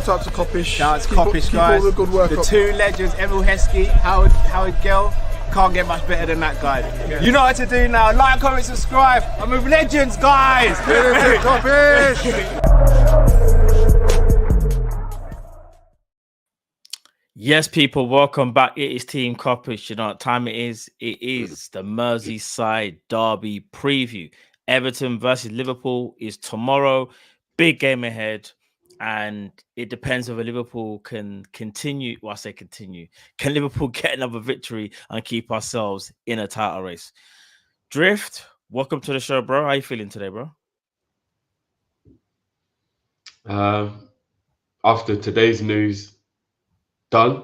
Shout out to Kopish. Shout out to Kopish, guys. Keep all the good work the up. two legends, Emil Heskey, Howard Gill. Can't get much better than that guy. Yeah. You know what to do now. Like, comment, subscribe. I'm with legends, guys. Kopish. Yes, people, welcome back. It is Team Kop-Ish. You know what time it is? It is the Merseyside derby preview. Everton versus Liverpool is tomorrow. Big game ahead. And it depends whether Liverpool can continue. Well, I say continue. Can Liverpool get another victory and keep ourselves in a title race? Drift, welcome to the show, bro. How you feeling today, bro? After today's news, done.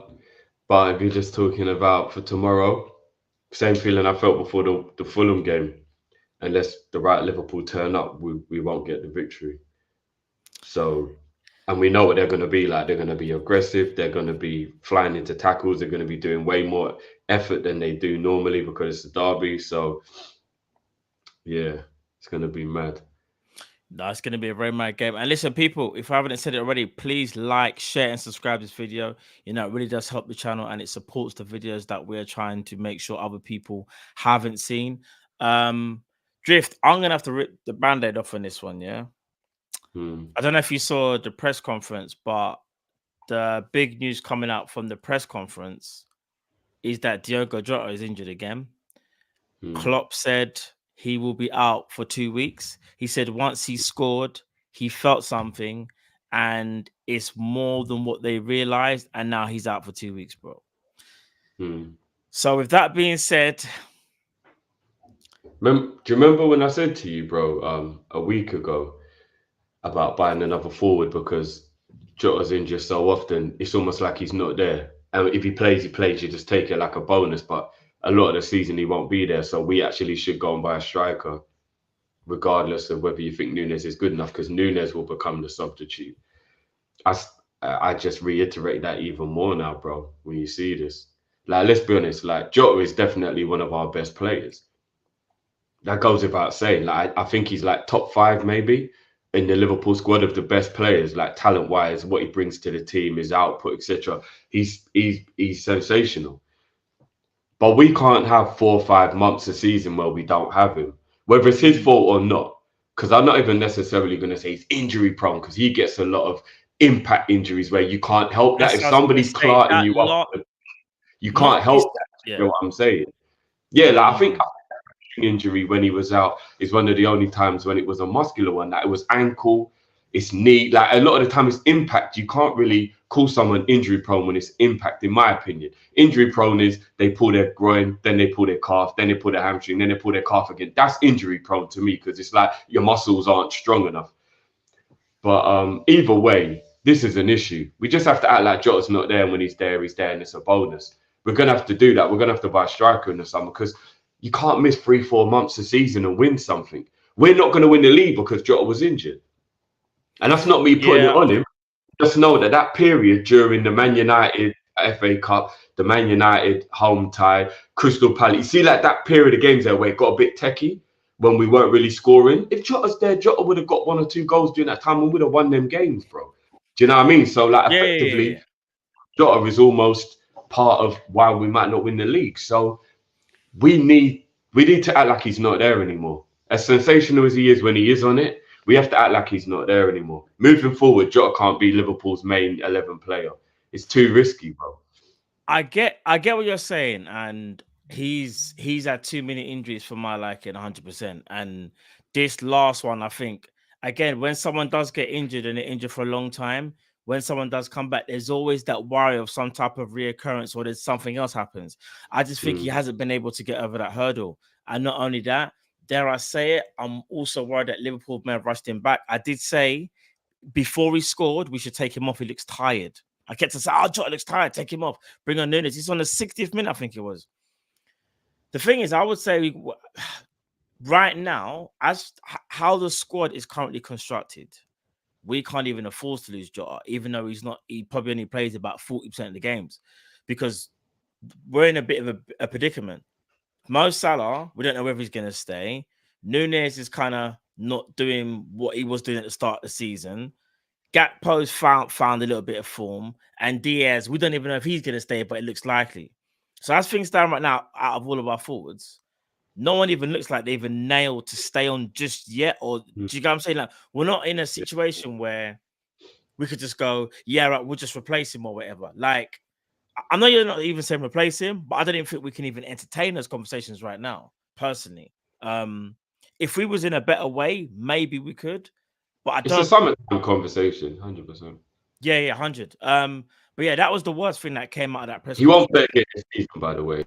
But if you're just talking about for tomorrow, same feeling I felt before the Fulham game. Unless the right Liverpool turn up, we won't get the victory. So, and we know what they're going to be like. They're going to be aggressive. They're going to be flying into tackles. They're going to be doing way more effort than they do normally because it's a derby. So, yeah, it's going to be mad. No, it's going to be a very mad game. And listen, people, if I haven't said it already, please like, share, and subscribe to this video. You know, it really does help the channel and it supports the videos that we're trying to make sure other people haven't seen. Drift, I'm going to have to rip the band-aid off on this one, yeah? I don't know if you saw the press conference, but the big news coming out from the press conference is that Diogo Jota is injured again. Klopp said he will be out for 2 weeks. He said once he scored, he felt something, and it's more than what they realized, and now he's out for 2 weeks, bro. So with that being said... Do you remember when I said to you, bro, a week ago, about buying another forward because Jota's injured so often, it's almost like he's not there. And if he plays, you just take it like a bonus. But a lot of the season, he won't be there. So we actually should go and buy a striker, regardless of whether you think Nunes is good enough, because Nunes will become the substitute. I just reiterate that even more now, bro, when you see this. Like, let's be honest, like, Jota is definitely one of our best players. That goes without saying. Like, I think he's like top 5 maybe in the Liverpool squad of the best players, like talent-wise, what he brings to the team, his output, etc. He's sensational. But we can't have 4 or 5 months a season where we don't have him, whether it's his fault or not. Because I'm not even necessarily going to say he's injury-prone, because he gets a lot of impact injuries where you can't help that. If somebody's clarting you up, you can't help that. You know what I'm saying? Yeah, like I think injury when he was out is one of the only times when it was a muscular one. Like, it was ankle, it's knee. Like, a lot of the time it's impact. You can't really call someone injury prone when it's impact, in my opinion. Injury prone is they pull their groin, then they pull their calf, then they pull their hamstring, then they pull their calf again. That's injury prone to me, because it's like your muscles aren't strong enough. But either way, this is an issue. We just have to act like Jota's not there, and when he's there, and it's a bonus. We're gonna have to do that. We're gonna have to buy a striker in the summer, because you can't miss 3-4 months a season and win something. We're not going to win the league because Jota was injured. And that's not me putting it on him. Just know that that period during the Man United FA Cup, the Man United home tie, Crystal Palace, you see, like that period of games there where it got a bit techie when we weren't really scoring. If Jota's there, Jota would have got 1 or 2 goals during that time and would have won them games, bro. Do you know what I mean? So, like, effectively, Jota is almost part of why we might not win the league. So, we need to act like he's not there anymore. As sensational as he is when he is on it, we have to act like he's not there anymore. Moving forward, Jota can't be Liverpool's main 11 player. It's too risky, bro. I get what you're saying, and he's had too many injuries for my liking, 100%. And this last one, I think, again, when someone does get injured and they're injured for a long time, when someone does come back, there's always that worry of some type of reoccurrence or there's something else happens. I just think he hasn't been able to get over that hurdle. And not only that, dare I say it, I'm also worried that Liverpool may have rushed him back. I did say before he scored, we should take him off. He looks tired. I kept saying, oh, Jota looks tired. Take him off. Bring on Nunes. He's on the 60th minute, I think it was. The thing is, I would say right now, as how the squad is currently constructed, we can't even afford to lose Jota, even though he probably only plays about 40% of the games, because we're in a bit of a predicament. Mo Salah, we don't know whether he's going to stay. Nunes is kind of not doing what he was doing at the start of the season. Gakpo's found a little bit of form, and Diaz, we don't even know if he's going to stay, but it looks likely. So as things stand right now, out of all of our forwards, no one even looks like they even nailed to stay on just yet. Or do you get what I'm saying? Like, we're not in a situation where we could just go, yeah, right, we'll just replace him or whatever. Like, I know you're not even saying replace him, but I don't even think we can even entertain those conversations right now, personally. If we was in a better way, maybe we could. But I don't. It's a summertime conversation, 100%. Yeah, 100. But yeah, that was the worst thing that came out of that press. He won't play again this season, by the way.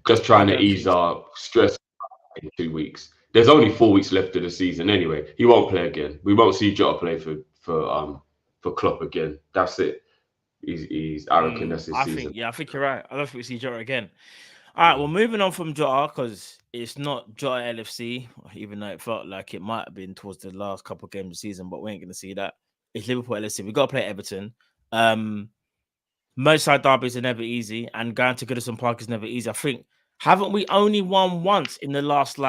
Just trying to ease our stress in 2 weeks. There's only 4 weeks left of the season anyway. He won't play again. We won't see Jota play for Klopp again. That's it. He's arrogant. That's his season. I think you're right. I don't think we see Jota again. All right, well, moving on from Jota, because it's not Jota LFC, even though it felt like it might have been towards the last couple of games of the season, but we ain't going to see that. It's Liverpool LFC. We've got to play Everton. Merseyside derbies are never easy, and going to Goodison Park is never easy. I think, haven't we only won once in the last,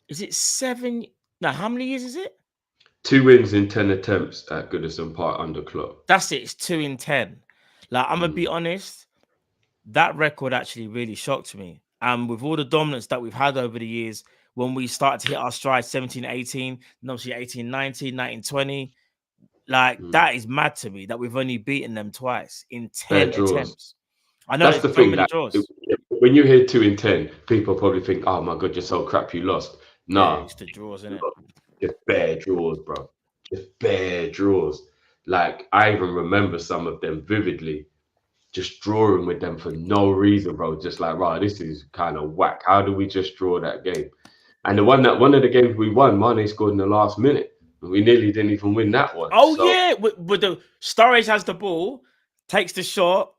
is it 7? No, how many years is it? 2 wins in 10 attempts at Goodison Park under Klopp. That's it. It's 2 in 10. I'm going to be honest, that record actually really shocked me. And with all the dominance that we've had over the years, when we started to hit our stride 17, 18, and obviously 18, 19, 19, 20, that is mad to me that we've only beaten them twice in 10 attempts. I know that's the thing. When you hear 2 in 10, people probably think, "Oh my god, you're so crap, you lost." Nah, yeah, it's the draws, isn't it? Just bare draws, bro. Just bare draws. Like, I even remember some of them vividly. Just drawing with them for no reason, bro. Just like, right, this is kind of whack. How do we just draw that game? And one of the games we won, Mane scored in the last minute. We nearly didn't even win that one. Yeah, with the Sturridge has the ball, takes the shot,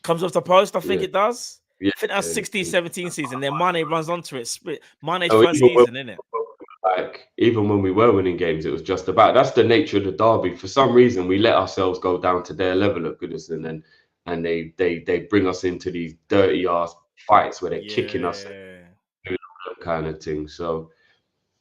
comes off the post. I think it does. Yeah, I think that's 16-17 season. Then Mane runs onto it. Mane's first season, isn't it? Like, even when we were winning games, it was just about, that's the nature of the derby. For some reason, we let ourselves go down to their level at Goodison, and they bring us into these dirty ass fights where they're kicking us, kind of thing. So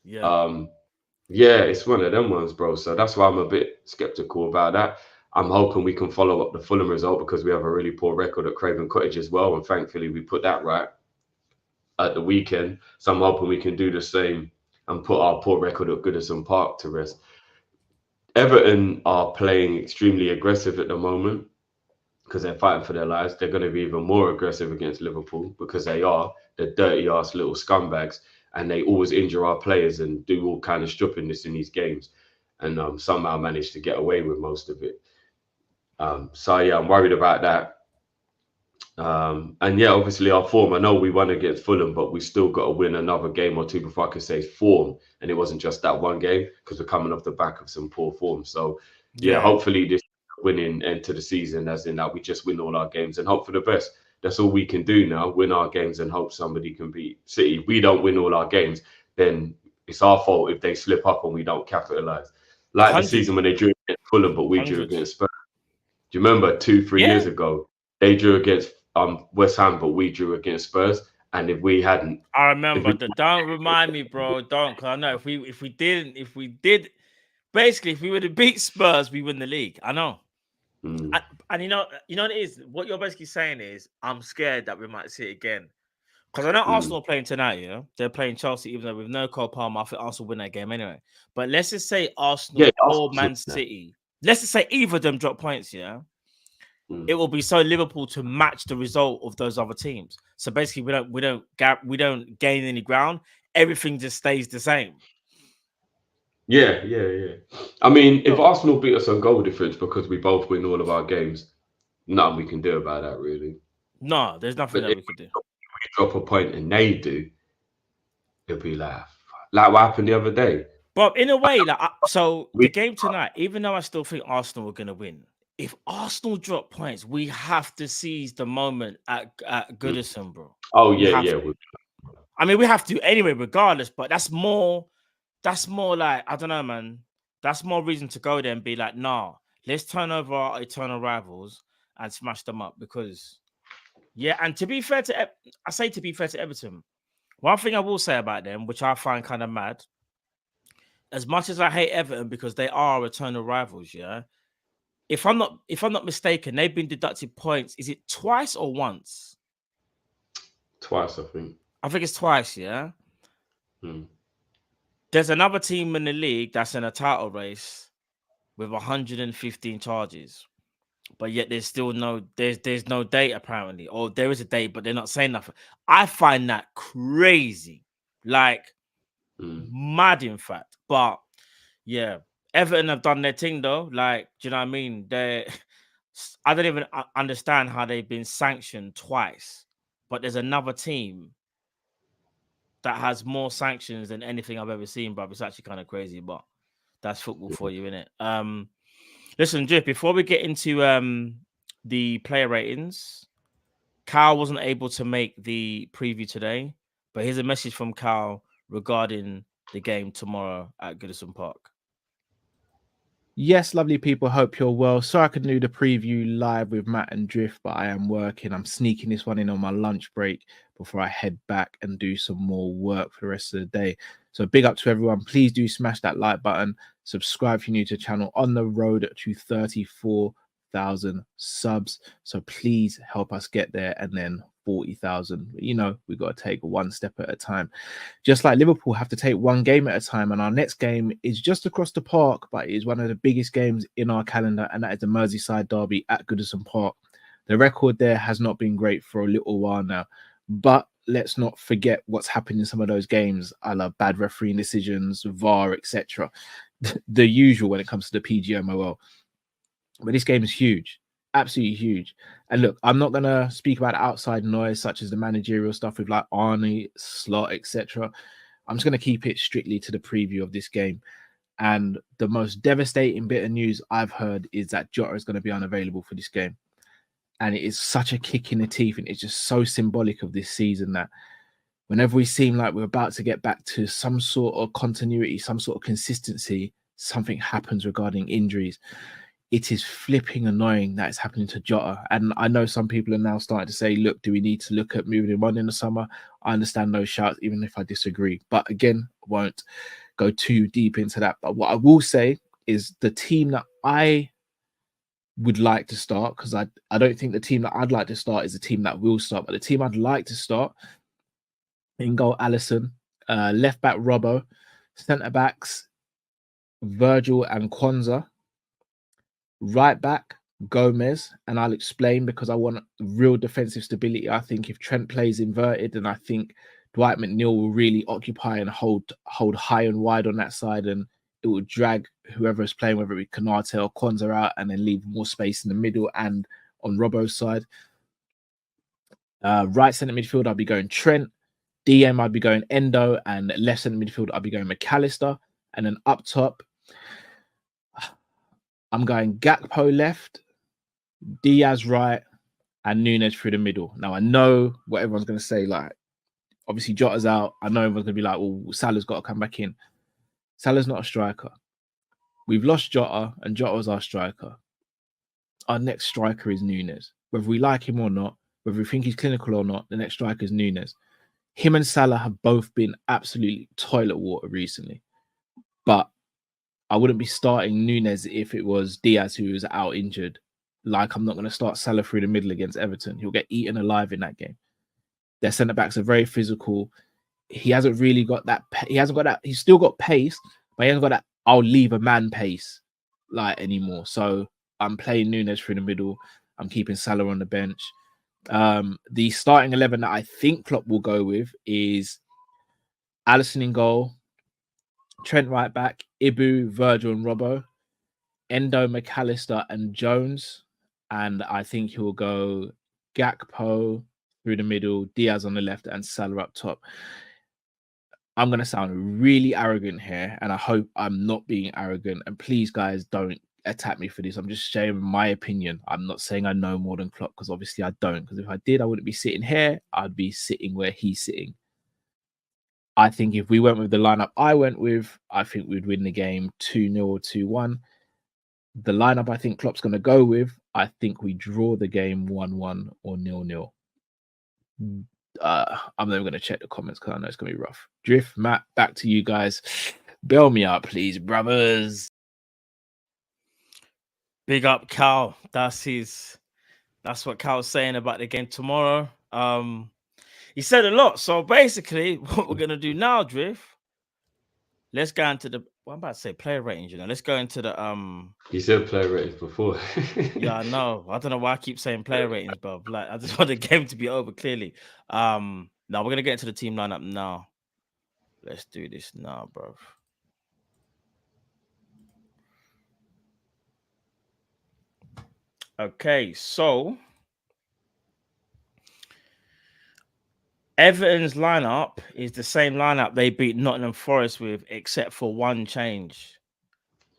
it's one of them ones, bro. So that's why I'm a bit skeptical about that. I'm hoping we can follow up the Fulham result, because we have a really poor record at Craven Cottage as well, and thankfully we put that right at the weekend. So I'm hoping we can do the same and put our poor record at Goodison Park to rest. Everton are playing extremely aggressive at the moment because they're fighting for their lives. They're going to be even more aggressive against Liverpool because they are the dirty ass little scumbags, and they always injure our players and do all kind of stupidness in these games, and somehow manage to get away with most of it. So yeah, I'm worried about that. And yeah, obviously our form. I know we won against Fulham, but we still got to win another game or two before I could say form. And it wasn't just that one game, because we're coming off the back of some poor form. So yeah, hopefully this winning end to the season, as in that we just win all our games and hope for the best. That's all we can do now: win our games and hope somebody can beat City. If we don't win all our games, then it's our fault if they slip up and we don't capitalize. Like 100. The season when they drew against Fulham, but we 100. Drew against Spurs. Do you remember 2-3 years ago? They drew against West Ham, but we drew against Spurs. And if we hadn't, I remember. Don't remind me, bro. Don't, because I know if we did, basically, if we would have beat Spurs, we win the league. I know. And you know what it is. What you're basically saying is, I'm scared that we might see it again. Because I know Arsenal are playing tonight. Yeah, they're playing Chelsea, even though with no Cole Palmer, I think Arsenal win that game anyway. But let's just say Arsenal or Man City. Let's just say either of them drop points. Yeah. It will be so Liverpool to match the result of those other teams. So basically, we don't gain any ground. Everything just stays the same. Yeah. I mean, if Arsenal beat us on goal difference because we both win all of our games, nothing we can do about that, really. No, there's nothing that we can do. If we drop a point and they do, it'll be like what happened the other day. But in a way, the game tonight, even though I still think Arsenal are going to win, if Arsenal drop points, we have to seize the moment at Goodison, bro. Oh, yeah. I mean, we have to anyway, regardless, but that's more like, I don't know, man. That's more reason to go there and be like, nah, let's turn over our eternal rivals and smash them up. Because, and to be fair to Everton, one thing I will say about them, which I find kind of mad, as much as I hate Everton because they are eternal rivals, yeah. If I'm not mistaken, they've been deducted points. Is it twice or once? Twice, I think. I think it's twice, yeah. Hmm. There's another team in the league that's in a title race with 115 charges, but yet there's still there's no date apparently, or there is a date, but they're not saying nothing. I find that crazy, like mad, in fact. But yeah, Everton have done their thing though. Like, do you know what I mean? I don't even understand how they've been sanctioned twice, but there's another team that has more sanctions than anything I've ever seen, bro. It's actually kind of crazy, but that's football for you, innit? Listen, Jeff, before we get into the player ratings, Cal wasn't able to make the preview today, but here's a message from Cal regarding the game tomorrow at Goodison Park. Yes, lovely people. Hope you're well. Sorry I couldn't do the preview live with Matt and Drift, but I am working. I'm sneaking this one in on my lunch break before I head back and do some more work for the rest of the day. So big up to everyone. Please do smash that like button. Subscribe if you're new to the channel. On the road to 34,000 subs. So please help us get there, and then 40,000. You know, we've got to take one step at a time. Just like Liverpool have to take one game at a time, and our next game is just across the park, but it is one of the biggest games in our calendar, and that is the Merseyside derby at Goodison Park. The record there has not been great for a little while now, but let's not forget what's happened in some of those games, a la bad refereeing decisions, VAR, etc. The usual when it comes to the PGMOL. But this game is huge. Absolutely huge. And look, I'm not going to speak about outside noise such as the managerial stuff with like Arnie, Slot, etc. I'm just going to keep it strictly to the preview of this game. And the most devastating bit of news I've heard is that Jota is going to be unavailable for this game. And it is such a kick in the teeth, and it's just so symbolic of this season that whenever we seem like we're about to get back to some sort of continuity, some sort of consistency, something happens regarding injuries. It is flipping annoying that it's happening to Jota. And I know some people are now starting to say, look, do we need to look at moving him on in the summer? I understand those shouts, even if I disagree. But again, I won't go too deep into that. But what I will say is the team that I would like to start, because I don't think the team that I'd like to start is the team that will start, but the team I'd like to start: in goal, Alisson, left back, Robbo, centre backs, Virgil and Kwanzaa, right back, Gomez, and I'll explain because I want real defensive stability. I think if Trent plays inverted, then I think Dwight McNeil will really occupy and hold high and wide on that side, and it will drag whoever is playing, whether it be Konate or Kwanzaa, out, and then leave more space in the middle and on Robbo's side. Right centre midfield, I'll be going Trent. DM, I'd be going Endo, and left centre midfield, I'll be going McAllister. And then up top, I'm going Gakpo left, Diaz right, and Nunes through the middle. Now, I know what everyone's going to say. Like, obviously, Jota's out. I know everyone's going to be like, well, Salah's got to come back in. Salah's not a striker. We've lost Jota, and Jota was our striker. Our next striker is Nunes. Whether we like him or not, whether we think he's clinical or not, the next striker is Nunes. Him and Salah have both been absolutely toilet water recently. But I wouldn't be starting Nunes if it was Diaz who was out injured. Like, I'm not going to start Salah through the middle against Everton. He'll get eaten alive in that game. Their centre-backs are very physical. He hasn't really got that. He hasn't got that. He's still got pace, but he hasn't got that I'll leave a man pace like anymore. So I'm playing Nunes through the middle. I'm keeping Salah on the bench. The starting 11 that I think Klopp will go with is Alisson in goal, Trent right back, Ibu, Virgil and Robbo, Endo, McAllister and Jones. And I think he'll go Gakpo through the middle, Diaz on the left and Salah up top. I'm going to sound really arrogant here, and I hope I'm not being arrogant. And please, guys, don't attack me for this. I'm just sharing my opinion. I'm not saying I know more than Klopp, because obviously I don't. Because if I did, I wouldn't be sitting here. I'd be sitting where he's sitting. I think if we went with the lineup I went with, I think we'd win the game 2-0 or 2-1. The lineup I think Klopp's going to go with, I think we draw the game 1-1 or 0-0. I'm never going to check the comments because I know it's going to be rough. Drift, Matt, back to you guys. Bail me out, please, brothers. Big up, Cal. That's what Cal's saying about the game tomorrow. He said a lot. So basically, what we're gonna do now, Drift. Let's go into the. What I'm about to say, player ratings. You know, let's go into the. You said player ratings before. Yeah, I know. I don't know why I keep saying player ratings, bro. Like, I just want the game to be over clearly. Now we're gonna get into the team lineup now. Let's do this now, bro. Okay, so Everton's lineup is the same lineup they beat Nottingham Forest with, except for one change.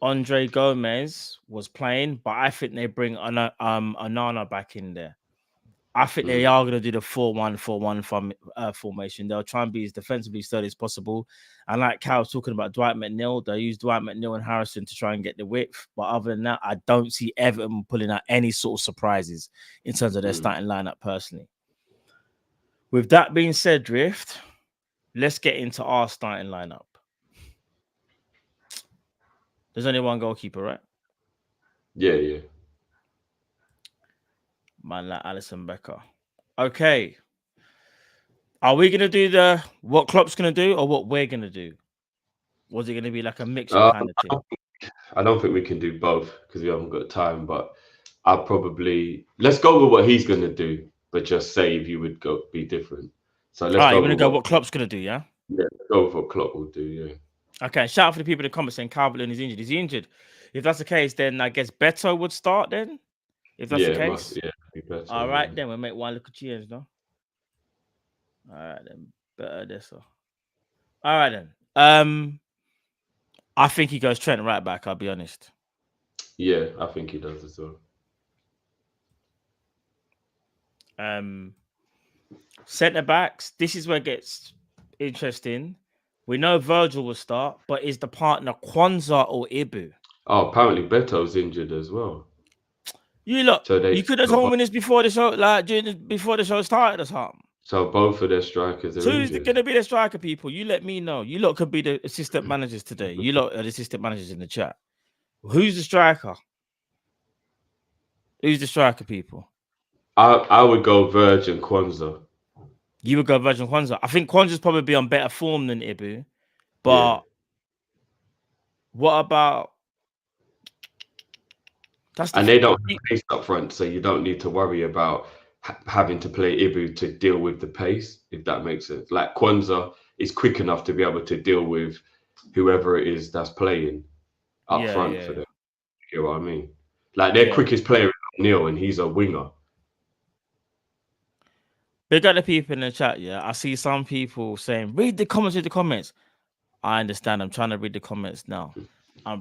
Andre Gomez was playing, but I think they bring Onana back in there. I think they are going to do the 4-1-4-1 formation. They'll try and be as defensively sturdy as possible. And like Cal was talking about Dwight McNeil, they'll use Dwight McNeil and Harrison to try and get the width. But other than that, I don't see Everton pulling out any sort of surprises in terms of their starting lineup personally. With that being said, Drift, let's get into our starting lineup. There's only one goalkeeper, right? Yeah. Man like Alisson Becker. Okay. Are we going to do what Klopp's going to do or what we're going to do? Was it going to be like a mixture kind of thing? I don't think we can do both because we haven't got time, but let's go with what he's going to do, but just say if you would be different. So let's go. You're going to go what Klopp's going to do, yeah? Yeah, go with what Klopp will do, yeah. Okay, shout out for the people in the comments saying Calvert-Lewin is injured. Is he injured? If that's the case, then I guess Beto would start then? If that's the case? Be better. All right, then we'll make one look at change, no? All right, then. Better this. All right, then. I think he goes Trent right back, I'll be honest. Yeah, I think he does as well. Centre backs, this is where it gets interesting. We know Virgil will start, but is the partner Kwanzaa or Ibu? Oh, apparently Beto's injured as well. You could have told me this before the show, before the show started or something. So both of their strikers are injured. Who's going to be the striker, people? You let me know. You lot could be the assistant managers today. You lot are the assistant managers in the chat. Who's the striker? Who's the striker, people? I would go Virgin Kwanzaa. You would go Virgin Kwanzaa. I think Kwanzaa's probably on better form than Ibu. But what about... They don't have pace up front, so you don't need to worry about having to play Ibu to deal with the pace, if that makes sense. Like Kwanzaa is quick enough to be able to deal with whoever it is that's playing up front for them. You know what I mean? Like their quickest player is Neil, and he's a winger. Big up the people in the chat, I see some people saying, read the comments. I understand. I'm trying to read the comments now. I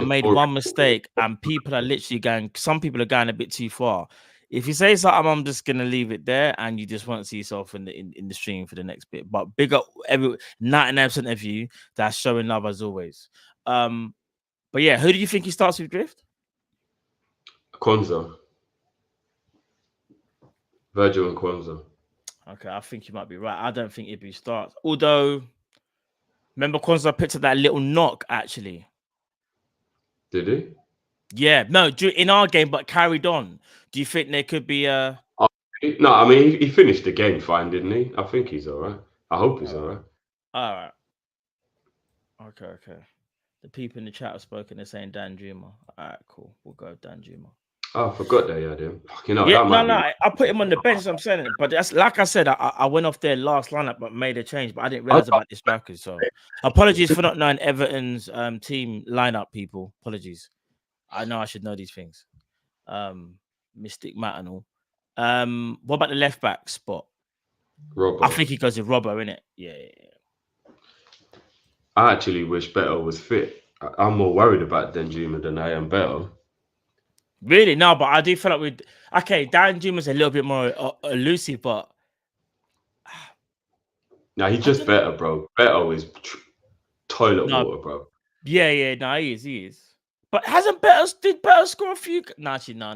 made one mistake, and people are literally some people are going a bit too far. If you say something, I'm just gonna leave it there, and you just won't see yourself in the stream for the next bit. But big up 99% of you that's showing love as always. But yeah, who do you think he starts with, Drift? Kwanzaa. Virgil and Kwanzaa. Okay, I think you might be right. I don't think Ibu starts. Although, remember Kwanzaa picked up that little knock, actually. Did he? Yeah, no, in our game, but carried on. Do you think there could be a... No, I mean, he finished the game fine, didn't he? I think he's all right. I hope he's all right. All right. Okay. The people in the chat have spoken. They're saying Dan Juma. All right, cool. We'll go with Dan Juma. Oh, I forgot that you had him. I put him on the bench, I'm saying it. But that's like I said, I went off their last lineup but made a change, but I didn't realize about the strikers. So apologies for not knowing Everton's team lineup, people. Apologies. I know I should know these things. Mystic Matt and all. What about the left back spot? Robbo. I think he goes with Robbo, innit? Yeah. I actually wish Beto was fit. I'm more worried about Danjuma than I am Beto. Really? No, but I do feel like Danjuma's a little bit more elusive, but no, he's just better, bro. Beto is toilet water, bro. Yeah. No, he is. But did Beto score a few? No, actually, no.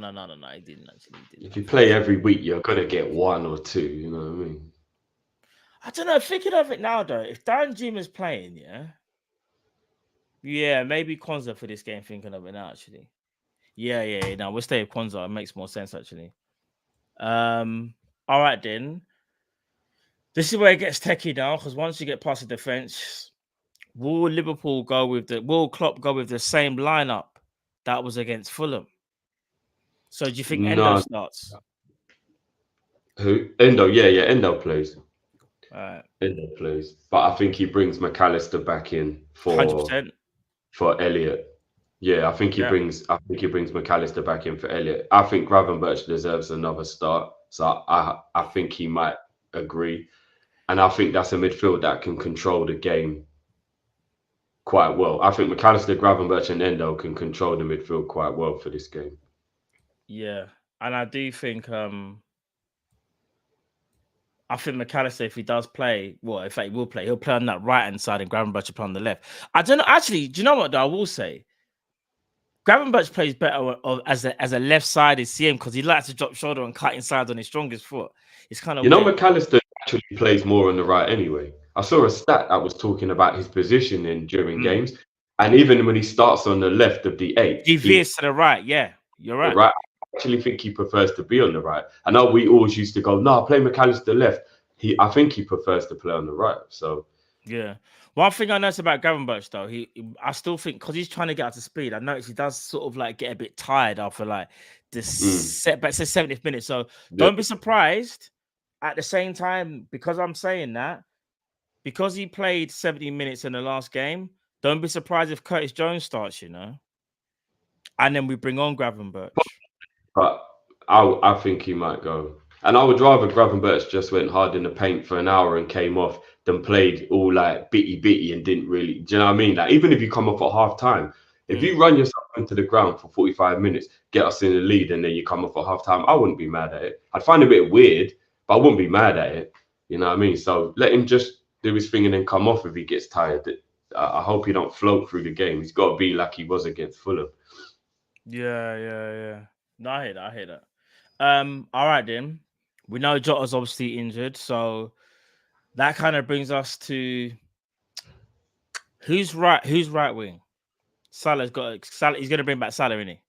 He didn't actually. If you play every week, you're gonna get one or two. You know what I mean? I don't know. Thinking of it now, though, if Danjuma's playing, Yeah, maybe Kwanzaa for this game. Thinking of it now, actually. Yeah. No, we'll stay with Kwanzaa. It makes more sense, actually. All right then. This is where it gets techie now, because once you get past the defense, will Klopp go with the same lineup that was against Fulham? So do you think Endo No, starts? who? Endo, yeah, Endo plays. All right. Endo plays. But I think he brings McAllister back in 100%. for Elliot. Yeah, I think he brings McAllister back in for Elliot. I think Gravenberch deserves another start. So I think he might agree. And I think that's a midfield that can control the game quite well. I think McAllister, Gravenberch, and Endo can control the midfield quite well for this game. Yeah. And I do think McAllister, if he does play, well, in fact, he will play. He'll play on that right-hand side and Gravenberch will play on the left. I don't know. Actually, do you know what, though? I will say, Gravenberch plays better as a left-sided CM because he likes to drop shoulder and cut inside on his strongest foot. It's kind of weird. McAllister actually plays more on the right anyway. I saw a stat that was talking about his positioning during games. And even when he starts on the left of the 8, he veers to the right. Yeah, you're right. I actually think he prefers to be on the right. I know we always used to go, no, play McAllister left. I think he prefers to play on the right. So yeah. One thing I noticed about Gravenberch though, I still think because he's trying to get up to speed, I noticed he does sort of like get a bit tired after like the setback. It's the 70th minute. So don't be surprised at the same time, because I'm saying that, because he played 70 minutes in the last game, don't be surprised if Curtis Jones starts, and then we bring on Gravenberch. But I think he might go. And I would rather Gravenberch just went hard in the paint for an hour and came off than played all like bitty and didn't really. Do you know what I mean? Like, even if you come off at half time, if you run yourself into the ground for 45 minutes, get us in the lead, and then you come off at half time, I wouldn't be mad at it. I'd find it a bit weird, but I wouldn't be mad at it. You know what I mean? So let him just do his thing and then come off if he gets tired. I hope he don't float through the game. He's got to be like he was against Fulham. Yeah. No, I hear that. All right then. We know Jota's obviously injured, so that kind of brings us to who's right wing. Salah's got Salah. He's going to bring back Salah, isn't he?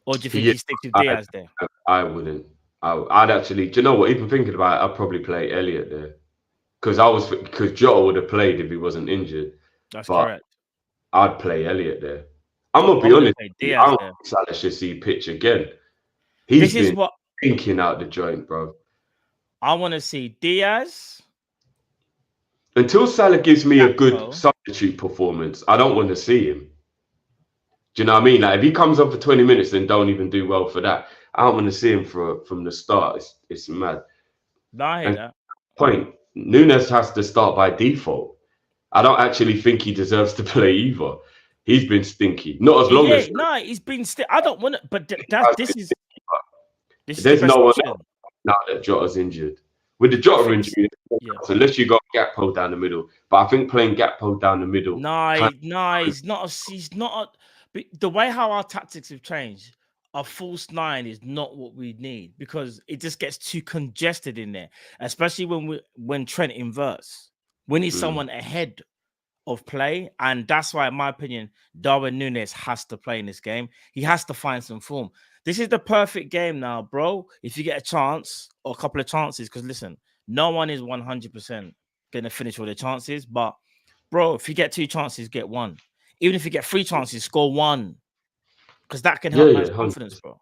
Or do you think he sticks with Diaz there? I wouldn't. I'd actually. Do you know what? Even thinking about it, I'd probably play Elliot there because Jota would have played if he wasn't injured. That's correct. I'd play Elliot there. I'm gonna be honest. I don't think Salah should see pitch again. He's been thinking out the joint, bro. I want to see Diaz. Until Salah gives me a good substitute performance, I don't want to see him. Do you know what I mean? Like, if he comes on for 20 minutes and don't even do well for that, I don't want to see him from the start. It's mad. No, I hear that. Point. Nunes has to start by default. I don't actually think he deserves to play either. He's been stinky. Not as long as he's been I don't want it, but this is there's no one else now that Jota's injured. With the Jota injury, unless you got Gakpo down the middle. But I think playing Gakpo down the middle. He's not. The way how our tactics have changed, a false 9 is not what we need because it just gets too congested in there, especially when Trent inverts. We need someone ahead of play, and that's why, in my opinion, Darwin Núñez has to play in this game. He has to find some form. This is the perfect game now, bro. If you get a chance or a couple of chances, because listen, no one is 100% going to finish all their chances, but bro, if you get 2 chances, get 1. Even if you get 3 chances, score 1, because that can help man's confidence, bro.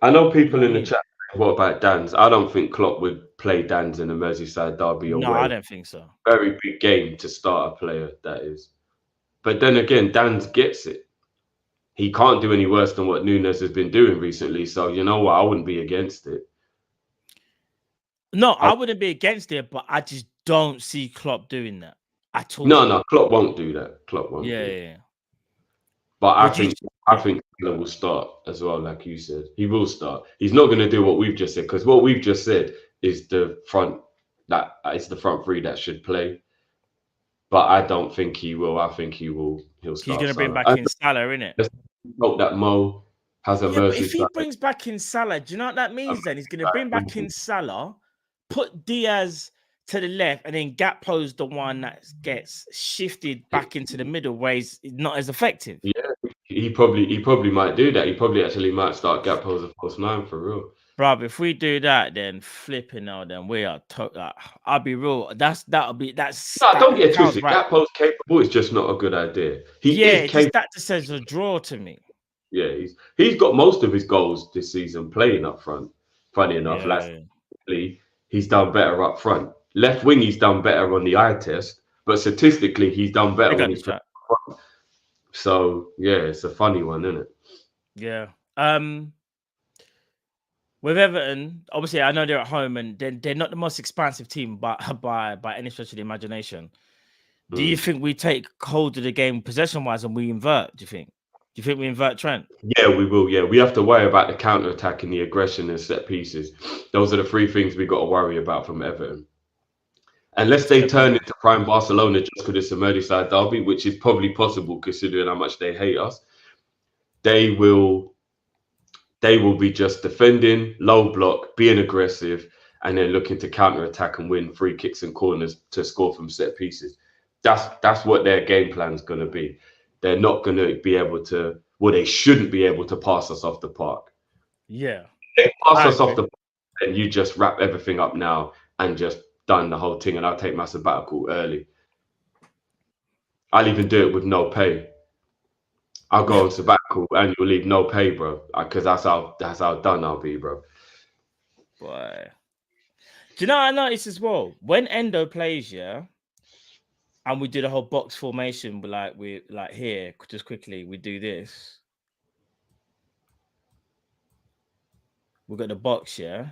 I know people in the chat. What about Dan's? I don't think Klopp would play Dan's in a Merseyside derby away. No, I don't think so. Very big game to start a player, that is. But then again, Dan's gets it. He can't do any worse than what Núñez has been doing recently. So, you know what? I wouldn't be against it. No, I wouldn't be against it, but I just don't see Klopp doing that at all. No, Klopp won't do that. Klopp won't. Yeah. But I think Salah will start as well, like you said. He will start. He's not going to do what we've just said, because what we've just said is the front three that should play. But I don't think he will. I think he'll start. He's going to bring back in Salah, innit? Let's hope that Mo has a Merseyside. If he brings back in Salah, do you know what that means then? He's going to bring back in Salah, put Diaz to the left, and then Gakpo's the one that gets shifted back into the middle, where he's not as effective. Yeah, he probably might do that. He probably actually might start Gakpo as a false nine for real. Bruv, if we do that, then flipping out, then we are. I'll be real. That's Don't get it twisted. Right. Gakpo's capable. It's just not a good idea. He is capable. That just says a draw to me. Yeah, he's got most of his goals this season playing up front. Funny enough, he's done better up front. Left wing, he's done better on the eye test, but statistically, he's done better when he's playing up front. So yeah, it's a funny one, isn't it? Yeah. With Everton, obviously, I know they're at home and they're not the most expansive team, but by any stretch of the imagination. Do you think we take hold of the game possession-wise and we invert? Do you think we invert Trent? Yeah, we will. Yeah, we have to worry about the counter-attack and the aggression and set pieces. Those are the three things we got to worry about from Everton. Unless they turn into prime Barcelona just because it's a Merseyside derby, which is probably possible considering how much they hate us, they will be just defending, low block, being aggressive, and then looking to counter-attack and win free kicks and corners to score from set pieces. That's what their game plan is going to be. They're not going to be able to, they shouldn't be able to pass us off the park. Yeah. They pass us off the park and you just wrap everything up now and just done the whole thing, and I'll take my sabbatical early. I'll even do it with no pay. I'll go on sabbatical and you'll leave no pay, bro. Because that's how done I'll be, bro. Boy. Do you know what I noticed as well? When Endo plays, yeah, and we do the whole box formation, we here, just quickly, we do this. We've got the box, yeah.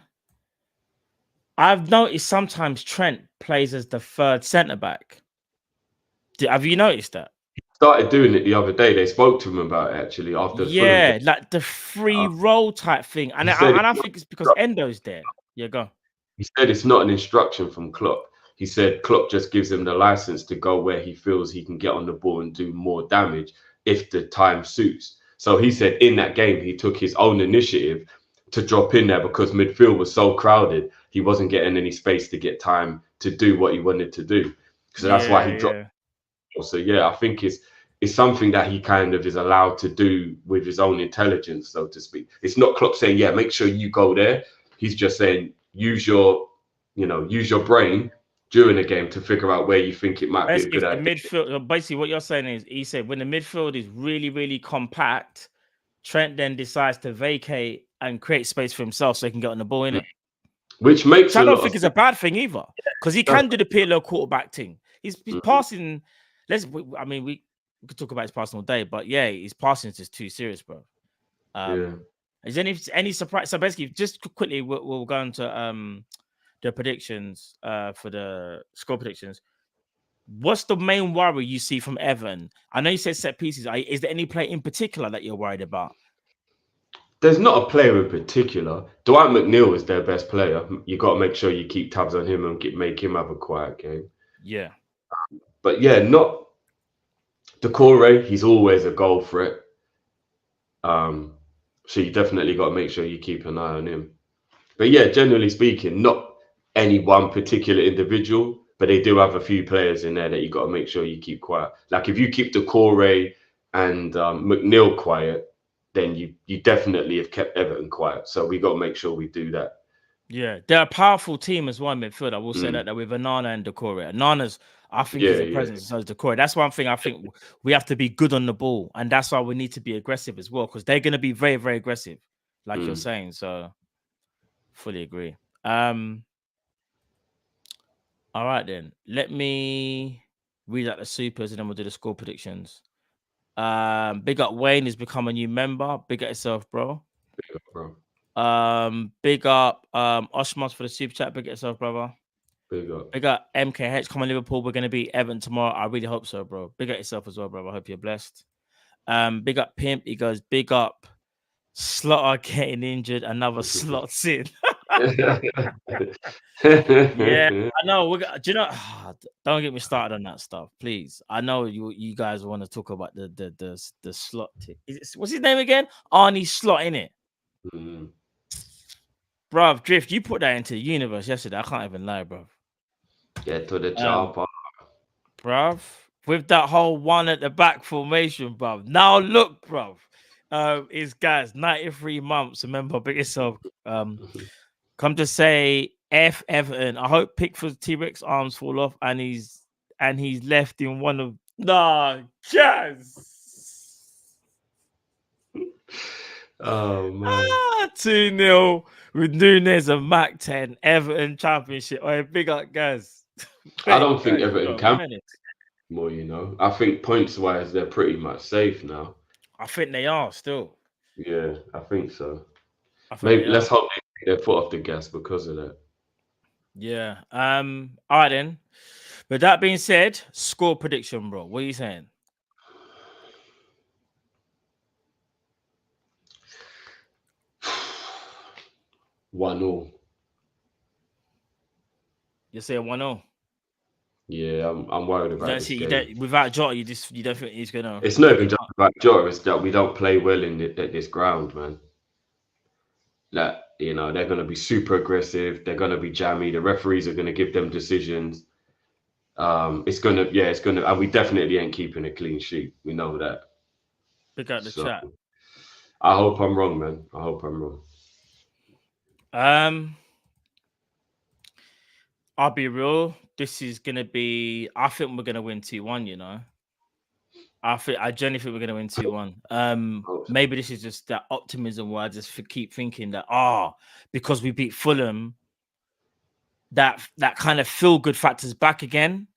I've noticed sometimes Trent plays as the third centre back. Have you noticed that? He started doing it the other day. They spoke to him about it actually after. Yeah, like the free roll type thing, and I think it's because Endo's there. Yeah, go. He said it's not an instruction from Klopp. He said Klopp just gives him the license to go where he feels he can get on the ball and do more damage if the time suits. So he said in that game he took his own initiative to drop in there because midfield was so crowded. He wasn't getting any space to get time to do what he wanted to do. So that's why he dropped. So yeah, I think it's something that he kind of is allowed to do with his own intelligence, so to speak. It's not Klopp saying, yeah, make sure you go there. He's just saying, use your brain during the game to figure out where you think it might be a good idea. Midfield, basically what you're saying is, he said when the midfield is really, really compact, Trent then decides to vacate and create space for himself so he can get on the ball, innit? Which makes I don't think it's a bad thing either, because he can do the Pirlo quarterback thing. He's passing. We could talk about his passing all day, but yeah, his passing is just too serious, bro. Is there any surprise? So basically, just quickly, we'll go into the predictions for the score predictions. What's the main worry you see from Everton? I know you said set pieces. Is there any player in particular that you're worried about? There's not a player in particular. Dwight McNeil is their best player. You got to make sure you keep tabs on him and make him have a quiet game. Yeah. But yeah, not Decore. He's always a goal threat. So you definitely got to make sure you keep an eye on him. But yeah, generally speaking, not any one particular individual, but they do have a few players in there that you got to make sure you keep quiet. Like if you keep Decore and McNeil quiet, then you definitely have kept Everton quiet. So we got to make sure we do that. Yeah, they're a powerful team as well in midfield. I will say that with Onana and Decore. Onana's, I think, is a presence as well as Decore. That's one thing I think we have to be good on the ball, and that's why we need to be aggressive as well, because they're going to be very, very aggressive, like you're saying. So, fully agree. All right then. Let me read out the supers, and then we'll do the score predictions. Big up Wayne has become a new member. Big up yourself, bro. Big up, bro. Big up Oshmos for the super chat. Big up yourself, brother. Big up. Big up MKH. Come on, Liverpool. We're gonna beat Everton tomorrow. I really hope so, bro. Big up yourself as well, bro. I hope you're blessed. Big up Pimp. He goes, big up Slaughter getting injured. Another slot sin. Yeah, I know. Do you know? Don't get me started on that stuff, please. I know you guys want to talk about the slot. What's his name again? Arnie Slot, innit? Bruv, Drift, you put that into the universe yesterday. I can't even lie, bruv. Get to the chopper. Bruv. With that whole one at the back formation, bruv. Now look, bruv. Is guys 93 months. Remember, big yourself. Come to say F Everton. I hope Pickford's T-Rex arms fall off and he's left in one of Jazz. Oh man. 2-0 with Nunes and Mac 10. Everton Championship. Oh, big up, guys. I don't think Everton can more, you know. I think points wise they're pretty much safe now. I think they are still. Yeah, I think so. Maybe let's hope they get their foot off the gas because of that. Yeah. All right then. With that being said, score prediction, bro. What are you saying? 1-0. You're saying 1-0? Yeah, I'm worried about this game. Without Jota, you don't think he's gonna. It's not even just about Jota. It's that we don't play well at this ground, man. That you know they're gonna be super aggressive. They're gonna be jammy. The referees are gonna give them decisions. It's gonna, and we definitely ain't keeping a clean sheet. We know that. Pick out the chat. I hope I'm wrong, man. I hope I'm wrong. I'll be real. This is gonna be. I think we're gonna win 2-1. You know. I genuinely think we're gonna win 2-1. Maybe this is just that optimism where I just keep thinking that because we beat Fulham, that kind of feel good factors back again.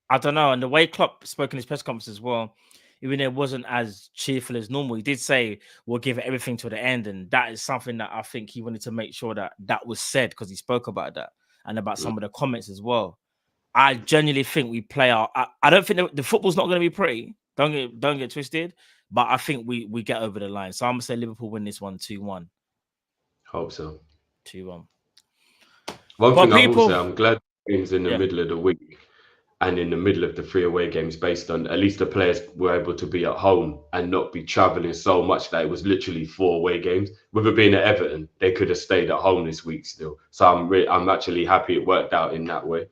I don't know. And the way Klopp spoke in his press conference as well, even though it wasn't as cheerful as normal, he did say we'll give everything to the end, and that is something that I think he wanted to make sure that was said because he spoke about that and about some of the comments as well. I genuinely think we play our. I don't think the football's not going to be pretty. Don't get twisted, but I think we get over the line. So I'm gonna say Liverpool win this one 2-1. Hope so. 2-1. One thing I will say, I'm glad games in the middle of the week and in the middle of the 3 away games, based on at least the players were able to be at home and not be traveling so much that it was literally 4 away games. With it being at Everton, they could have stayed at home this week still. So I'm actually happy it worked out in that way.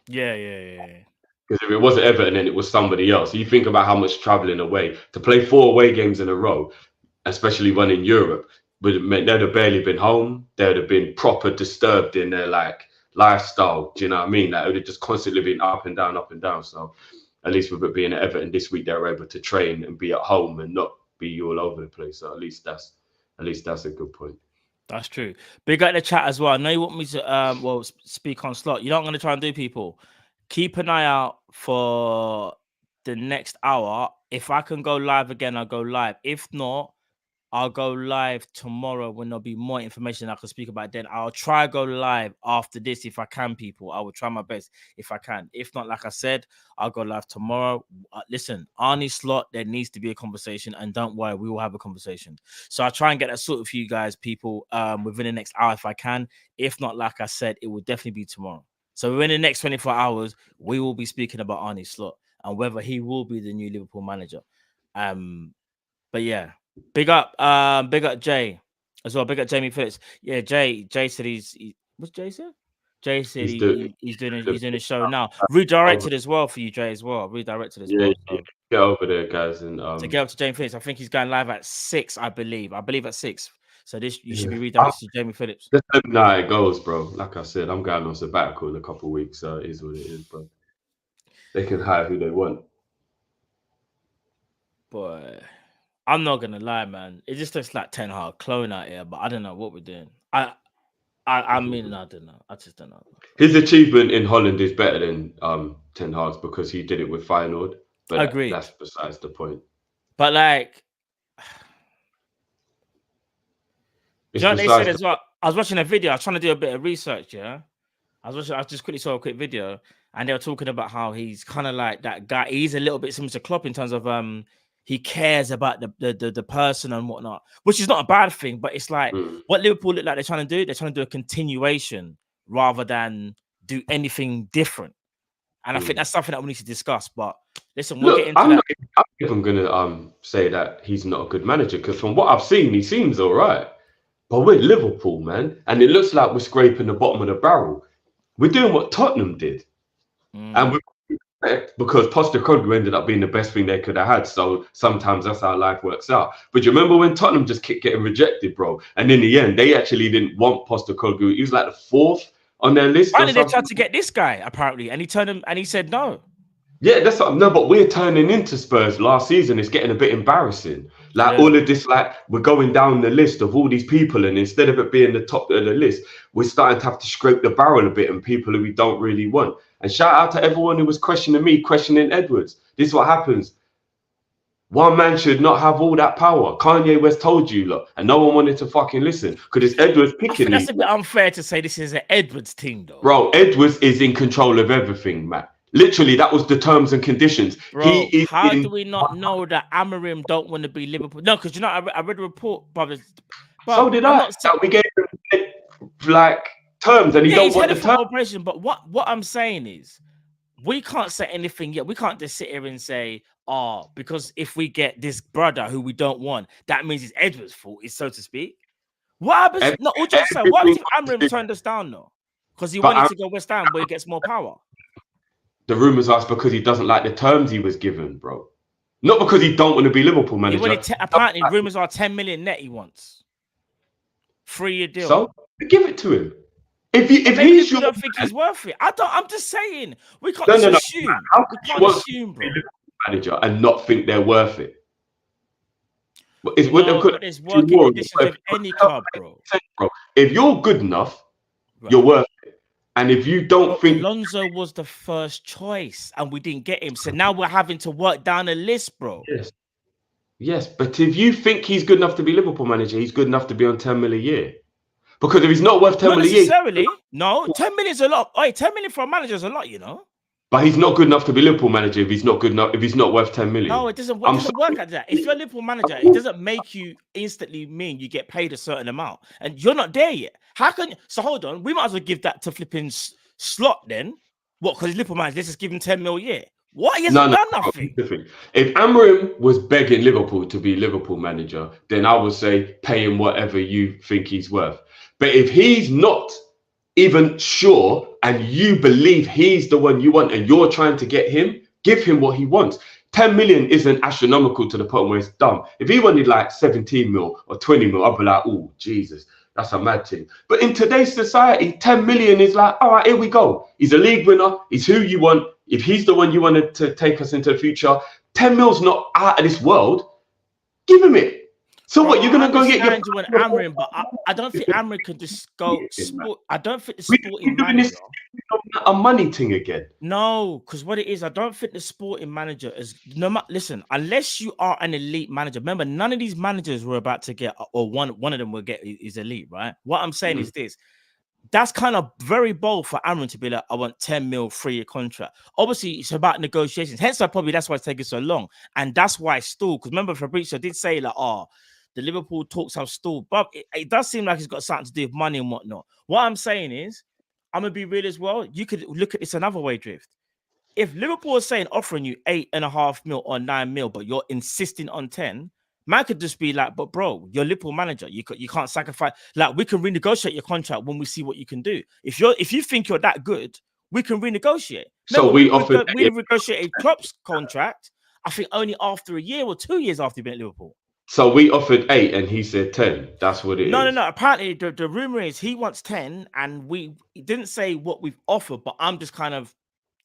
Yeah. Because if it wasn't Everton and it was somebody else, you think about how much traveling away to play 4 away games in a row, especially one in Europe, would have meant they'd have barely been home. They'd have been proper disturbed in their lifestyle. Do you know what I mean? Like it would have just constantly been up and down, up and down. So at least with it being at Everton this week, they were able to train and be at home and not be all over the place. So at least that's a good point. That's true. Big up the chat as well. I know you want me to speak on slot. You know what I'm going to try and do, people? Keep an eye out for the next hour. If I can go live again, I'll go live. If not, I'll go live tomorrow when there'll be more information I can speak about then. I'll try go live after this if I can, people. I will try my best if I can. If not, like I said, I'll go live tomorrow. Listen, Arnie slot, there needs to be a conversation, and don't worry, we will have a conversation. So I'll try and get that sorted for you guys, people, within the next hour if I can. If not, like I said, it will definitely be tomorrow. So within the next 24 hours, we will be speaking about Arnie slot and whether he will be the new Liverpool manager. But yeah. Big up Jay as well. Big up Jamie Phillips. Yeah, Jay said what's Jay said? Jay said he's doing a show now. Redirected as well for you, Jay, as well. Redirected as well. So. Get over there, guys, and to get up to Jamie Phillips. I think he's going live at 6, I believe. at 6. So you should be redirected to Jamie Phillips. Just let me know how it goes, bro. Like I said, I'm going on sabbatical in a couple of weeks, so it is what it is, bro. They can hire who they want. Boy. I'm not gonna lie, man. It just looks like Ten Hag clone out here, but I don't know what we're doing. I mean, I don't know. I just don't know. His achievement in Holland is better than Ten Hag's because he did it with Feyenoord. But I agree. That's besides the point. But like, you know what they said as well? I was watching a video. I was trying to do a bit of research. Yeah, I just quickly saw a quick video, and they were talking about how he's kind of like that guy. He's a little bit similar to Klopp in terms of he cares about the person and whatnot, which is not a bad thing, but it's like what Liverpool look like they're trying to do. They're trying to do a continuation rather than do anything different. And I think that's something that we need to discuss. But listen, we'll get into that. I'm not even going to say that he's not a good manager, because from what I've seen, he seems all right. But we're Liverpool, man. And it looks like we're scraping the bottom of the barrel. We're doing what Tottenham did. And with respect, because Postecoglou ended up being the best thing they could have had. So sometimes that's how life works out. But you remember when Tottenham just kept getting rejected, bro? And in the end, they actually didn't want Postecoglou. He was like the 4th on their list. Finally, they tried to get this guy, apparently, and he turned him and he said no. Yeah, that's what, no, but we're turning into Spurs last season. It's getting a bit embarrassing. Like all of this, like we're going down the list of all these people, and instead of it being the top of the list, we're starting to have to scrape the barrel a bit and people who we don't really want. And shout out to everyone who was questioning me, questioning Edwards. This is what happens. One man should not have all that power. Kanye West told you, look, and no one wanted to fucking listen because it's Edwards picking. That's a bit unfair to say this is an Edwards thing, though. Bro, Edwards is in control of everything, Matt. Literally, that was the terms and conditions. Bro, how do we not know that Amorim don't want to be Liverpool? No, because you know, I read a report, brothers. So did I. We gave him like terms, and he don't want the terms. Operation, but what I'm saying is, we can't say anything yet. We can't just sit here and say, "Oh, because if we get this brother who we don't want, that means it's Edwards' fault," is so to speak. What happens? No, what do you say? Why do you think Amorim turned us down though? Because he wanted to go West Ham where he gets more power. The rumors are because he doesn't like the terms he was given, bro. Not because he don't want to be Liverpool manager. Apparently, rumors are 10 million net he wants. 3-year deal. So give it to him. If he's you don't think he's worth it. I'm just saying. We can't assume. How we can't assume, bro. Manager and not think they're worth it. There's working conditions of any club, bro. If you're good enough, you're worth it. And if you don't think Alonso was the first choice and we didn't get him, so now we're having to work down a list, bro. Yes, but if you think he's good enough to be Liverpool manager, he's good enough to be on 10 million a year. Because if he's not worth 10 million a year, necessarily. No, 10 million is a lot. Hey, 10 million for a manager is a lot, you know. But he's not good enough to be Liverpool manager if he's not good enough. If he's not worth 10 million. No, it doesn't work like that. If you're a Liverpool manager, it doesn't make you instantly mean you get paid a certain amount, and you're not there yet. How can you? So hold on, we might as well give that to flipping Slot then. What? Because he's Liverpool manager, let's just give him 10 mil a year. What? He hasn't done nothing. If Amorim was begging Liverpool to be Liverpool manager, then I would say pay him whatever you think he's worth. But if he's not even sure and you believe he's the one you want and you're trying to get him, give him what he wants. 10 million isn't astronomical to the point where it's dumb. If he wanted like 17 mil or 20 mil, I'd be like, oh, Jesus, that's a mad thing. But in today's society, 10 million is like, all right, here we go. He's a league winner. He's who you want. If he's the one you wanted to take us into the future, 10 mil's not out of this world. Give him it. So what, you're going to go get your... Amorim, but I don't think Amorim can just go... I don't think the sporting manager... a money thing again. No, because what it is, I don't think the sporting manager is... Listen, unless you are an elite manager, remember, none of these managers were about to get, or one of them will get is elite, right? What I'm saying is this. That's kind of very bold for Amorim to be like, I want 10 mil 3-year contract. Obviously, it's about negotiations. Hence, that's why it's taking so long. And that's why it's stalled. Because remember, Fabrizio did say like, the Liverpool talks have stalled, but it does seem like it's got something to do with money and whatnot. What I'm saying is, I'm gonna be real as well. You could look at this another way, Drift. If Liverpool is saying offering you 8.5 mil or 9 mil, but you're insisting on 10, man could just be like, but bro, you're Liverpool manager. You can't sacrifice. Like, we can renegotiate your contract when we see what you can do. If you think you're that good, we can renegotiate. So we renegotiated Klopp's contract. I think only after a year or 2 years after he'd been at Liverpool. So we offered 8 and he said 10. That's what it is. No. Apparently, the rumor is he wants 10, and he didn't say what we've offered, but I'm just kind of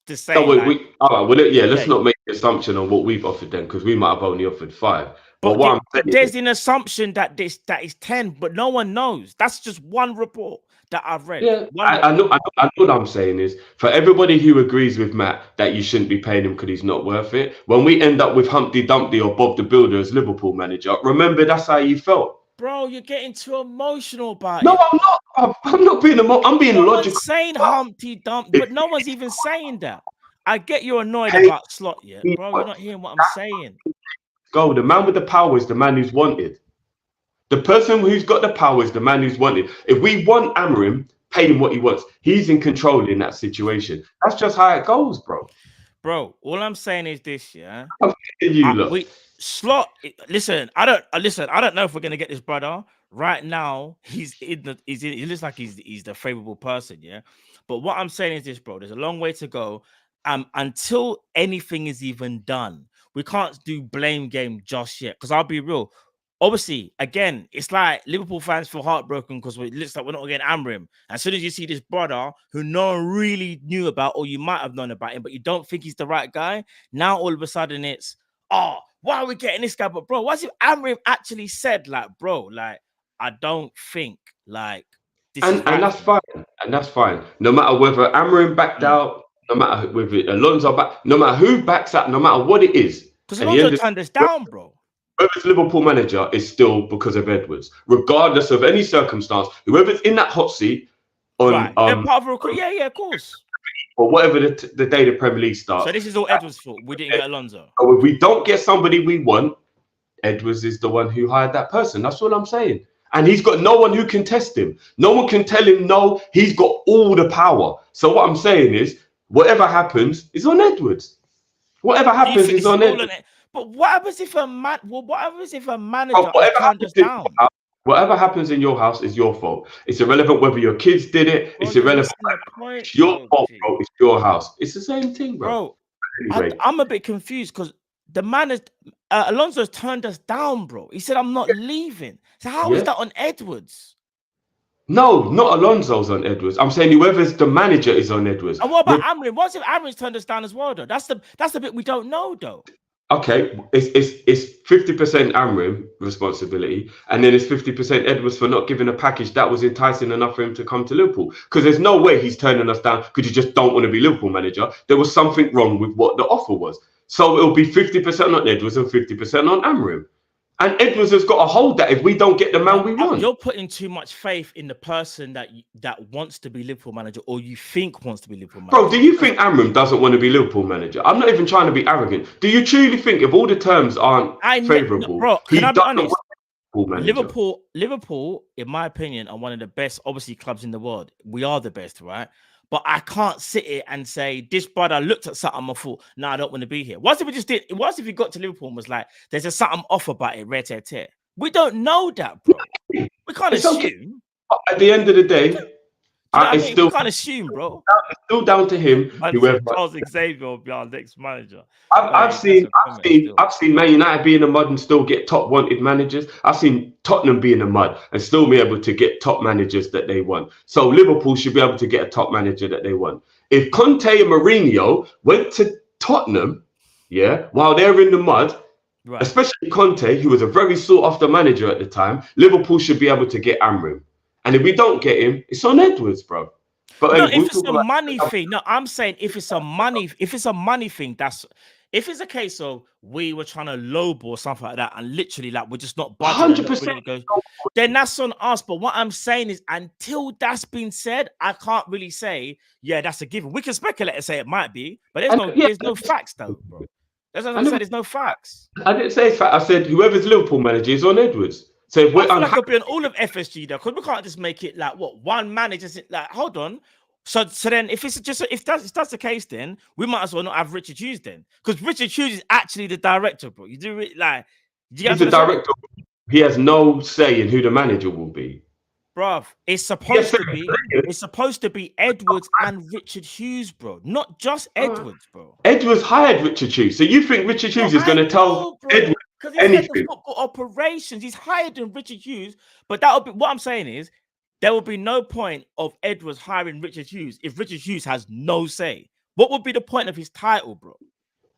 just saying. All right. Well, let's not make an assumption on what we've offered then, because we might have only offered 5. But there's an assumption that is 10, but no one knows. That's just one report that I've read. Yeah, I know what I'm saying is, for everybody who agrees with Matt that you shouldn't be paying him because he's not worth it, when we end up with Humpty Dumpty or Bob the Builder as Liverpool manager, remember that's how you felt. Bro, you're getting too emotional about it. No, I'm not. I'm not being emotional. I'm being logical. One's saying Humpty Dumpty, but no one's even saying that. I get you're annoyed about Slot, yeah, bro. You're not hearing what I'm saying. Go. The man with the power is the man who's wanted. The person who's got the power is the man who's wanted. If we want Amorim, pay him what he wants. He's in control in that situation. That's just how it goes, bro. Bro, all I'm saying is this, yeah. Slot. Listen, I don't know if we're gonna get this brother right now. He looks like he's the favorable person, yeah. But what I'm saying is this, bro. There's a long way to go. until anything is even done, we can't do blame game just yet. Because I'll be real. Obviously, again, it's like Liverpool fans feel heartbroken because it looks like we're not getting Amrim. As soon as you see this brother who no one really knew about, or you might have known about him, but you don't think he's the right guy, now all of a sudden it's, oh, why are we getting this guy? But bro, what if Amrim actually said, like, bro, like, I don't think, like, this is right. And that's fine. And that's fine. No matter whether Amrim backed out, no matter whether Alonso back, no matter who backs out, no matter what it is. Because Alonso turned us down, bro. Whoever's Liverpool manager is still because of Edwards, regardless of any circumstance. Whoever's in that hot seat on right. They're part of a yeah, of course. Or whatever the day the Premier League starts. So this is all Edwards' fault. We didn't get Alonso. So if we don't get somebody we want, Edwards is the one who hired that person. That's what I'm saying. And he's got no one who can test him. No one can tell him no. He's got all the power. So what I'm saying is, whatever happens is on Edwards. Whatever happens is on Edwards. But what happens if a manager turned us down? Whatever happens in your house is your fault. It's irrelevant whether your kids did it. It's irrelevant. It's your fault, bro. It's your house. It's the same thing, bro. Anyway. I'm a bit confused because the manager, Alonso's turned us down, bro. He said, I'm not leaving. So how is that on Edwards? No, not Alonso's on Edwards. I'm saying whoever's the manager is on Edwards. And what about Amrin? What if Amrin's turned us down as well, though? That's the bit we don't know, though. Okay, it's 50% Amrin responsibility, and then it's 50% Edwards for not giving a package that was enticing enough for him to come to Liverpool. Because there's no way he's turning us down because you just don't want to be Liverpool manager. There was something wrong with what the offer was. So it'll be 50% on Edwards and 50% on Amrin. And Edwards has got to hold that if we don't get the man we want. You're putting too much faith in the person that wants to be Liverpool manager, or you think wants to be Liverpool manager. Bro, do you think Amram doesn't want to be Liverpool manager? I'm not even trying to be arrogant. Do you truly think if all the terms aren't favourable, bro, he can I be honest? Liverpool, in my opinion, are one of the best, obviously, clubs in the world. We are the best, right? But I can't sit here and say this brother looked at something and thought, no, I don't want to be here. What if he got to Liverpool and was like, there's a something off about it, red tear. We don't know that, bro. We can't assume. Okay. At the end of the day, we can't assume, bro. It's still down to him. Whoever Charles Xavier will be our next manager. I've seen Man United be in the mud and still get top wanted managers. I've seen Tottenham be in the mud and still be able to get top managers that they want. So Liverpool should be able to get a top manager that they want. If Conte and Mourinho went to Tottenham, while they're in the mud, right, especially Conte, who was a very sought after manager at the time, Liverpool should be able to get Amram. And if we don't get him, it's on Edwards, bro. But no, if it's a money thing, no, I'm saying if it's a money thing, if it's a case of we were trying to lowball something like that, and literally like we're just not budgeting, 100%, then that's on us. But what I'm saying is, until that's been said, I can't really say, yeah, that's a given. We can speculate and say it might be, but there's no facts though, bro. That's what I'm saying. There's no facts. I didn't say fact. I said whoever's Liverpool manager is on Edwards. So if I feel like it'll be on all of FSG though, because we can't just make it like one manager. Like, hold on. So then, if that's the case, then we might as well not have Richard Hughes then, because Richard Hughes is actually the director, bro. You do it like he's the director. He has no say in who the manager will be. Bruv, it's supposed to be Edwards and Richard Hughes, bro. Not just Edwards, bro. Edwards hired Richard Hughes. So you think Richard Hughes is going to tell Edwards anything? He's football operations. He's hired than Richard Hughes. But that would be what I'm saying is there will be no point of Edwards hiring Richard Hughes if Richard Hughes has no say. What would be the point of his title, bro?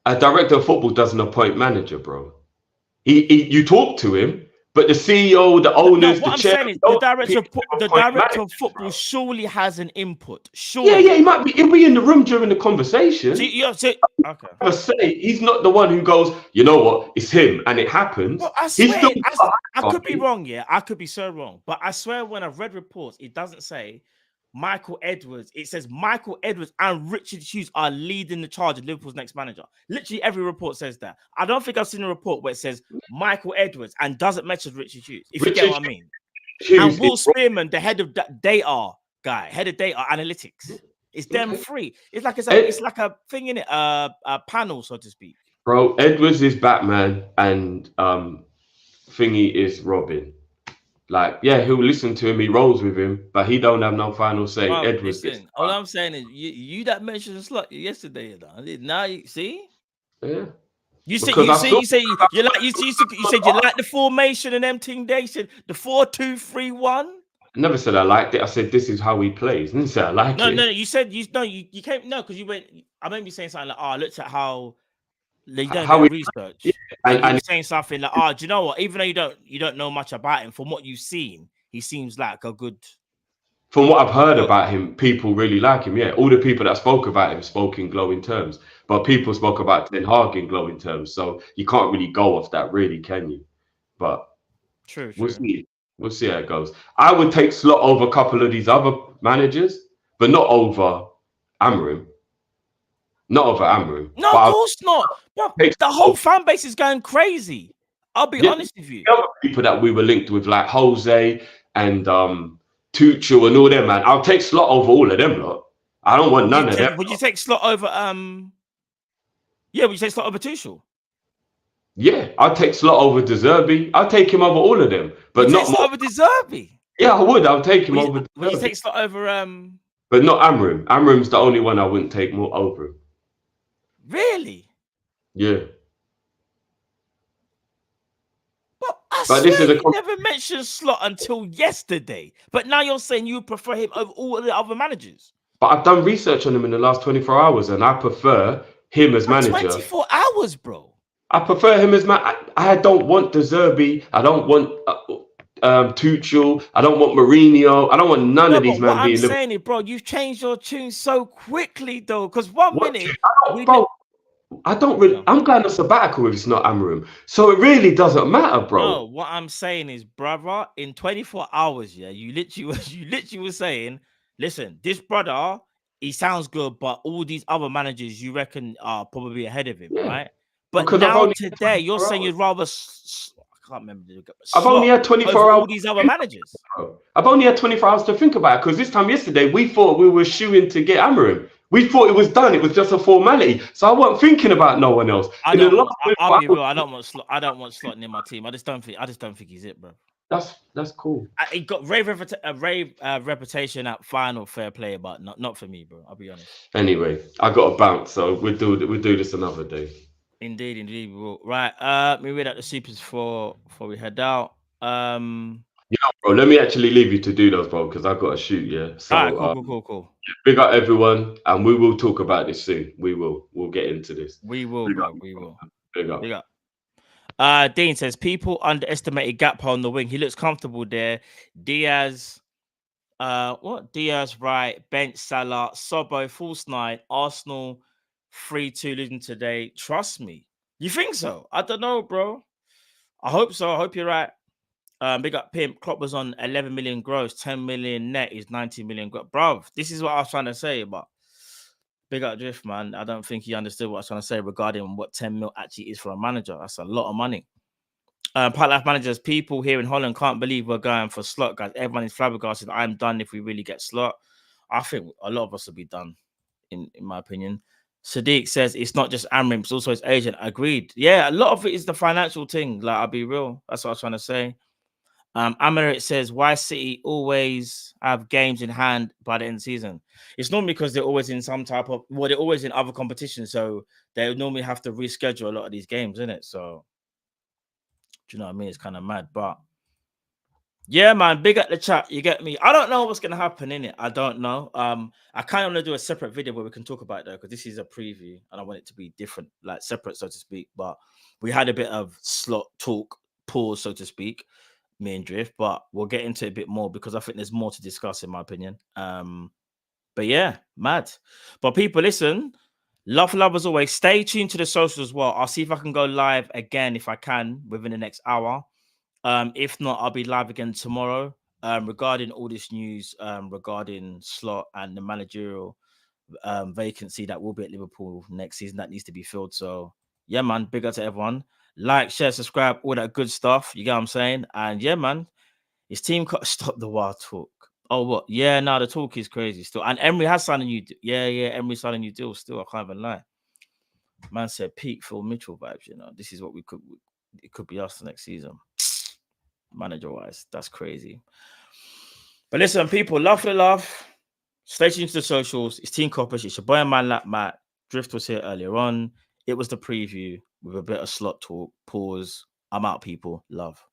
A director of football doesn't appoint manager, bro. You talk to him. But the CEO, the owners, the chair, the director of football surely has an input. Surely. Yeah, he'll be in the room during the conversation. Okay. He's not the one who goes, you know what, it's him, and it happens. Well, I swear, I could be wrong, I could be so wrong. But I swear when I've read reports, it doesn't say Michael Edwards. It says Michael Edwards and Richard Hughes are leading the charge of Liverpool's next manager. Literally every report says that. I don't think I've seen a report where it says Michael Edwards and doesn't mention Richard Hughes, if you get what I mean. And Will Spearman, the head of data analytics. It's them free. It's like a thing in it, a panel, so to speak. Bro, Edwards is Batman and Thingy is Robin. Like, yeah, he'll listen to him, he rolls with him, but he don't have no final say. Bruv, Edwards gets listen, all I'm saying is you that mentioned the slot yesterday. Now you see. yeah. You said Because you said you like you said you like the formation and them thing. They said the 4-2-3-1. I never said I liked it. I said this is how he plays. I didn't say I like No, it. no, you said you came because you went. I remember you saying something like, "Oh, I looked at how you done a How bit of he- research." yeah, And you and were saying something like, "Oh, do you know what? Even though you don't know much about him, from what you've seen, he seems like a good." from what I've heard about him, people really like him. Yeah, all the people that spoke about him spoke in glowing terms, but people spoke about Ten Hag in glowing terms. So you can't really go off that, really, can you? But True. we'll see. We'll see how it goes. I would take Slot over a couple of these other managers, but not over Amorim. Not over Amorim. No, But of I'll course not. Bro, take the whole fan base is going crazy. I'll be honest with you. the other people that we were linked with, like Jose and Tuchel and all them, man. I'll take Slot over all of them, lot. I don't want none of them. Would you take Slot over? Yeah, would you take Slot over Tuchel? Yeah, I'll take Slot over De Zerbi. I'll take him over all of them, but Would you not take Slot more. over De Zerbi? Yeah, I would. I'll take him Would over. you Zerbi. take Slot over But not Amorim. Amorim's the only one I wouldn't take more over him. Really? Yeah. I But this swear is a you never mentioned Slot until yesterday. But now you're saying you prefer him over all the other managers. But I've done research on him in the last 24 hours, and I prefer him as manager. 24 hours, bro. I prefer him as man. I don't want De Zerbi. I don't want Tuchel. I don't want Mourinho. I don't want none of these men what being. I'm saying is, bro, you've changed your tune so quickly, though. Because one minute, I don't really. I'm going to sabbatical if it's not Amorim, so it really doesn't matter, bro. No, what I'm saying is, brother, in 24 hours, yeah, you literally were saying, listen, this brother, he sounds good, but all these other managers you reckon are probably ahead of him, right? But Because now today, you're saying you'd rather. I can't remember. I've only had 24 over hours. All these other managers. I've only had 24 hours to think about it because this time yesterday we thought we were shooing to get Amorim. We thought it was done. It was just a formality. So I wasn't thinking about no one else. I'll be real. I don't want Slot in my team. I just don't think he's it, bro. That's cool. He got rave reputation at final, fair play, but not for me, bro. I'll be honest. Anyway, I got to bounce, so we'll do this another day. Indeed, we will. Right. Let me read out the supers before we head out. Bro, let me actually leave you to do those, bro, because I've got to shoot. Yeah. So, all right, cool. Big up everyone, and we will talk about this soon. We'll get into this. We will, bro. We will. Big up. Big up. Dean says people underestimated Gakpo on the wing. He looks comfortable there. Diaz, Diaz right, bench Salah, Sobo, false 9, Arsenal 3-2 losing today. Trust me. You think so? I don't know, bro. I hope so. I hope you're right. Big up Pimp. Klopp was on 11 million gross, 10 million net is 90 million gross. Bro, this is what I was trying to say, but big up Drift, man. I don't think he understood what I was trying to say regarding what 10 mil actually is for a manager. That's a lot of money. Part Life managers, people here in Holland can't believe we're going for Slot, guys. Everyone is flabbergasted. I'm done if we really get Slot. I think a lot of us will be done, in my opinion. Sadiq says it's not just Amorim, it's also his agent. Agreed. Yeah, a lot of it is the financial thing. Like, I'll be real. That's what I was trying to say. Amarit says, why City always have games in hand by the end of the season? It's normally because they're always in some type of, they're always in other competitions. So they normally have to reschedule a lot of these games, isn't it? So, do you know what I mean? It's kind of mad. But yeah, man, big at the chat. You get me? I don't know what's going to happen in it. I don't know. I kind of want to do a separate video where we can talk about it, though, because this is a preview and I want it to be different, like separate, so to speak. But we had a bit of Slot talk, pause, so to speak. Me and Drift, but we'll get into it a bit more because I think there's more to discuss in my opinion. But yeah, mad. But people, listen, love as always. Stay tuned to the socials as well. I'll see if I can go live again if I can within the next hour. If not, I'll be live again tomorrow regarding all this news regarding Slot and the managerial vacancy that will be at Liverpool next season that needs to be filled. So yeah, man, big up to everyone. Like, share, subscribe, all that good stuff. You get what I'm saying? And yeah, man, his team got to stop the wild talk. Oh, what? Yeah, no, the talk is crazy still. And Emery has signed a new deal. Yeah, Emery signed a new deal still. I can't even lie. Man said peak Phil Mitchell vibes, you know. This is what it could be us the next season. manager-wise. That's crazy. But listen, people, love for the love. Stay tuned to the socials. It's Team Kopish. It's your boy and man, like Matt. Drift was here earlier on. It was the preview with a bit of slot talk. Pause. I'm out, people. Love.